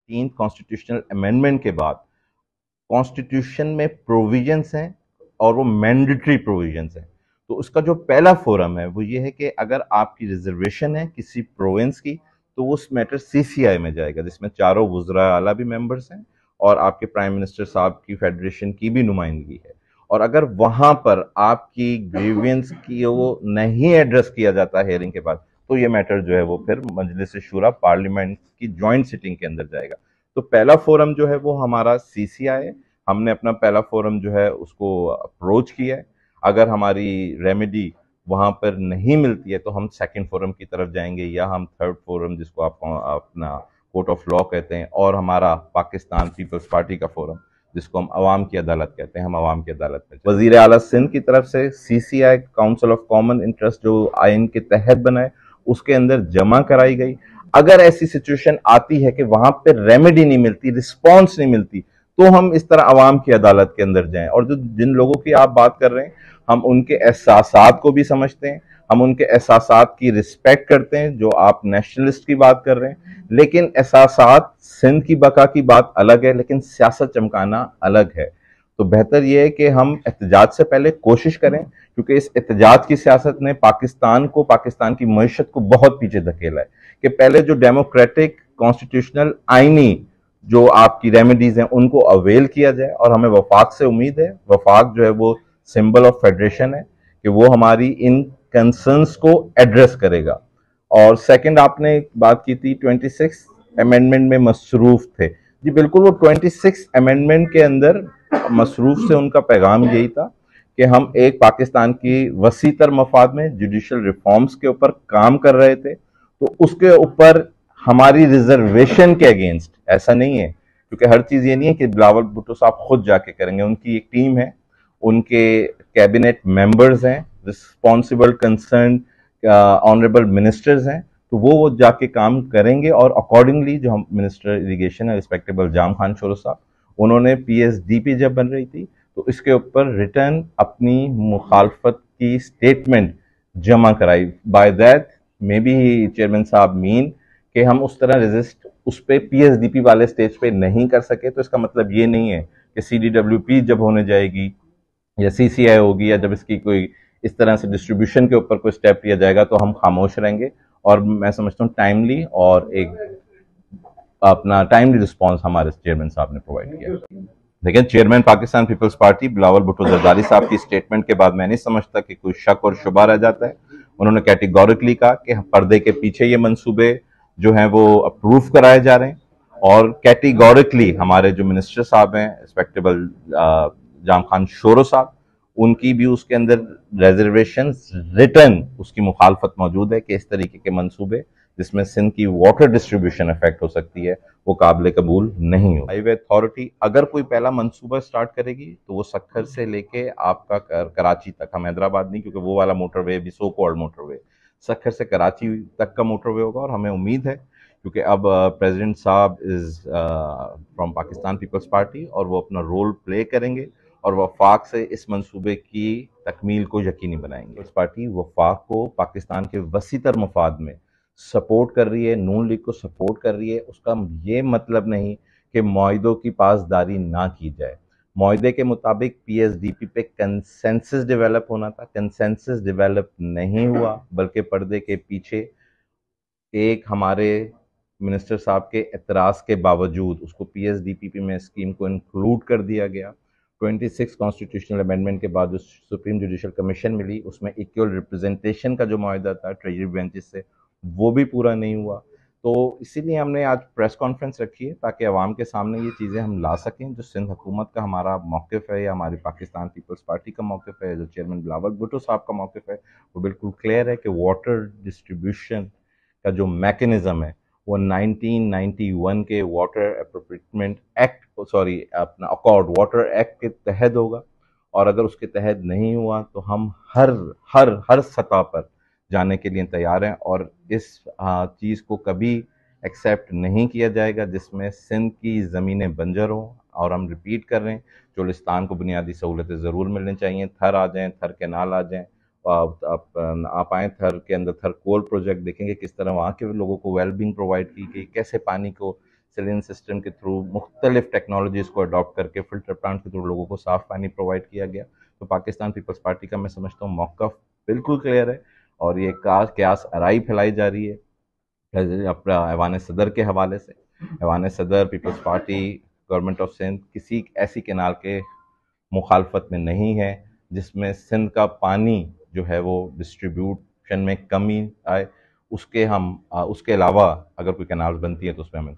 13 constitutional amendment के बाद constitution में प्रोविजंस हैं और वो मैंडेटरी प्रोविजंस हैं। तो उसका जो पहला फोरम है वो ये है कि अगर आपकी रिजर्वेशन है किसी प्रोविंस की तो उस मैटर सीसीआई में जाएगा, जिसमें चारों वुज़रा आला भी मेंबर्स हैं और आपके प्राइम मिनिस्टर साहब की फेडरेशन की भी नुमाइंदगी है। और अगर वहां पर आपकी ग्रीवियंस की वो नहीं एड्रेस किया जाता हेयरिंग के बाद, तो ये मैटर जो है वो फिर मजलिस शूरा पार्लियामेंट की ज्वाइंट सिटिंग के अंदर जाएगा। तो पहला फोरम जो है वो हमारा सीसीआई है। हमने अपना पहला फोरम जो है उसको अप्रोच किया है। अगर हमारी रेमेडी वहां पर नहीं मिलती है तो हम सेकंड फोरम की तरफ जाएंगे, या हम थर्ड फोरम जिसको आप अपना कोर्ट ऑफ लॉ कहते हैं, और हमारा पाकिस्तान पीपल्स पार्टी का फोरम जिसको हम अवाम की अदालत कहते हैं, हम अवाम की अदालत में वजीर आला सिंध की तरफ से CCI council of common interest जो आइन के तहत बनाए उसके अंदर जमा कराई गई। अगर ऐसी सिचुएशन आती है कि वहां पे रेमेडी नहीं मिलती, रिस्पॉन्स नहीं मिलती, तो हम इस तरह अवाम की अदालत के अंदर जाएं। और जो जिन लोगों की आप बात कर रहे हैं, हम उनके एहसासात को भी समझते हैं, हम उनके एहसासात की रिस्पेक्ट करते हैं। जो आप नेशनलिस्ट की बात कर रहे हैं, लेकिन एहसासात सिंध की बका की बात अलग है, लेकिन सियासत चमकाना अलग है। तो बेहतर यह है कि हम एहतजाज से पहले कोशिश करें, क्योंकि इस एहतजाज की सियासत ने पाकिस्तान को, पाकिस्तान की मईशत को बहुत पीछे धकेला है। कि पहले जो डेमोक्रेटिक कॉन्स्टिट्यूशनल आईनी जो आपकी रेमेडीज हैं उनको अवेल किया जाए, और हमें वफाक से उम्मीद है, वफाक जो है वो सिंबल ऑफ फेडरेशन है, कि वो हमारी इन कंसर्न्स को एड्रेस करेगा। और सेकंड आपने बात की थी 26 अमेंडमेंट में मसरूफ थे। जी बिल्कुल, वो 26 अमेंडमेंट के अंदर मसरूफ से उनका पैगाम यही था कि हम एक पाकिस्तान की वसीतर मफाद में जुडिशल रिफॉर्म्स के ऊपर काम कर रहे थे। तो उसके ऊपर हमारी रिजर्वेशन के अगेंस्ट ऐसा नहीं है, क्योंकि हर चीज ये नहीं है कि बिलावल भुट्टो साहब खुद जाके करेंगे। उनकी एक टीम है, उनके कैबिनेट मेंबर्स हैं, रिस्पॉन्सिबल कंसर्न ऑनरेबल मिनिस्टर्स हैं, तो वो जाके काम करेंगे। और अकॉर्डिंगली जो हम मिनिस्टर इरिगेशन है रिस्पेक्टेबल जाम खान शोरो साहब, उन्होंने पीएसडीपी जब बन रही थी तो इसके ऊपर रिटर्न अपनी मुखालफत की स्टेटमेंट जमा कराई। By that may be chairman साहब मीन कि हम उस तरह रेजिस्ट उस पर पीएसडीपी वाले स्टेज पे नहीं कर सके। तो इसका मतलब ये नहीं है कि सीडीडब्ल्यूपी जब होने जाएगी या सीसीआई होगी, या जब इसकी कोई इस तरह से डिस्ट्रीब्यूशन के ऊपर कोई स्टेप लिया जाएगा तो हम खामोश रहेंगे। और मैं समझता हूँ टाइमली और एक अपना टाइमली रिस्पॉन्स हमारे चेयरमैन साहब ने प्रोवाइड किया। लेकिन chairman Pakistan Peoples Party Bilawal Bhutto Zardari साहब की स्टेटमेंट के बाद मैं नहीं समझता कि कोई शक और शुबा रह जाता है। उन्होंने कैटेगोरिकली कहा कि पर्दे के पीछे ये मंसूबे जो हैं वो अप्रूव कराए जा रहे हैं, और कैटेगोरिकली हमारे जो मिनिस्टर साहब हैं रिस्पेक्टेबल जाम खान शोरो साहब, उनकी भी उसके अंदर रिजर्वेशन रिटर्न उसकी मुखालफत मौजूद है कि इस तरीके के मंसूबे जिसमें सिंध की वाटर डिस्ट्रीब्यूशन इफेक्ट हो सकती है वो काबिल कबूल नहीं हो। हाईवे अथॉरिटी अगर कोई पहला मंसूबा स्टार्ट करेगी तो वो सक्खर से लेके आपका कराची तक, हम हैदराबाद नहीं, क्योंकि वो वाला मोटरवे भी सो कॉल्ड मोटरवे, सक्खर से कराची तक का मोटरवे होगा। और हमें उम्मीद है, क्योंकि अब प्रेसिडेंट साहब is from Pakistan Peoples Party और वो अपना रोल प्ले करेंगे और वफाक से इस मंसूबे की तकमील को यकीनी बनाएंगे। इस पार्टी वफाक को पाकिस्तान के वसीतर मफाद में सपोर्ट कर रही है, नून लीग को सपोर्ट कर रही है। उसका ये मतलब नहीं कि मुआहिदों की पासदारी ना की जाए। मुआहिदे के मुताबिक पीएसडीपी पे कंसेंसस डेवलप होना था, कंसेंसस डेवलप नहीं हुआ, बल्कि पर्दे के पीछे एक हमारे मिनिस्टर साहब के एतराज़ के बावजूद उसको पीएसडीपी में स्कीम को इंक्लूड कर दिया गया। 26 कॉन्स्टिट्यूशनल अमेंडमेंट के बाद जो सुप्रीम जुडिशल कमीशन मिली उसमें इक्वल रिप्रेजेंटेशन का जो मुआहदा था ट्रेजरी बेंचेस से, वो भी पूरा नहीं हुआ। तो इसीलिए हमने आज प्रेस कॉन्फ्रेंस रखी है ताकि अवाम के सामने ये चीज़ें हम ला सकें। जो सिंध हुकूमत का हमारा मौक़िफ़ है या हमारी पाकिस्तान पीपल्स पार्टी का मौक़िफ़ है, जो चेयरमैन बिलावल भुट्टो साहब का मौक़िफ़ है, वो बिल्कुल क्लियर है कि वाटर डिस्ट्रीब्यूशन का जो मैकेनिज्म है वो 1991 के वाटर अप्रोप्रिएटमेंट एक्ट, सॉरी अपना अकॉर्ड वाटर एक्ट के तहत होगा। और अगर उसके तहत नहीं हुआ तो हम हर हर हर सतह पर जाने के लिए तैयार हैं, और इस चीज़ को कभी एक्सेप्ट नहीं किया जाएगा जिसमें सिंध की ज़मीनें बंजर हों। और हम रिपीट कर रहे हैं, चोलिस्तान को बुनियादी सहूलतें ज़रूर मिलनी चाहिए। थर आ जाएँ, थर कैनाल आ जाएँ, आप आए थर के अंदर, थर कोल प्रोजेक्ट देखेंगे किस तरह वहाँ के लोगों को वेलबींग प्रोवाइड की गई, कैसे पानी को सैलिन सिस्टम के थ्रू, मुख्तलिफ टेक्नोलॉजीज़ को अडॉप्ट करके फिल्टर प्लांट के थ्रू लोगों को साफ़ पानी प्रोवाइड किया गया। तो पाकिस्तान पीपल्स पार्टी का मैं समझता हूँ मौक़िफ़ बिल्कुल क्लियर है, और ये क्यास आराई फैलाई जा रही है अपना ऐवान सदर के हवाले से। ऐवान सदर, Peoples Party, government of Sindh किसी ऐसी कैनाल के मुखालफत में नहीं है जिसमें सिंध का पानी जो है वो डिस्ट्रीब्यूशन में कमी आए। उसके अलावा अगर कोई कैनाल बनती है तो उसमें हमें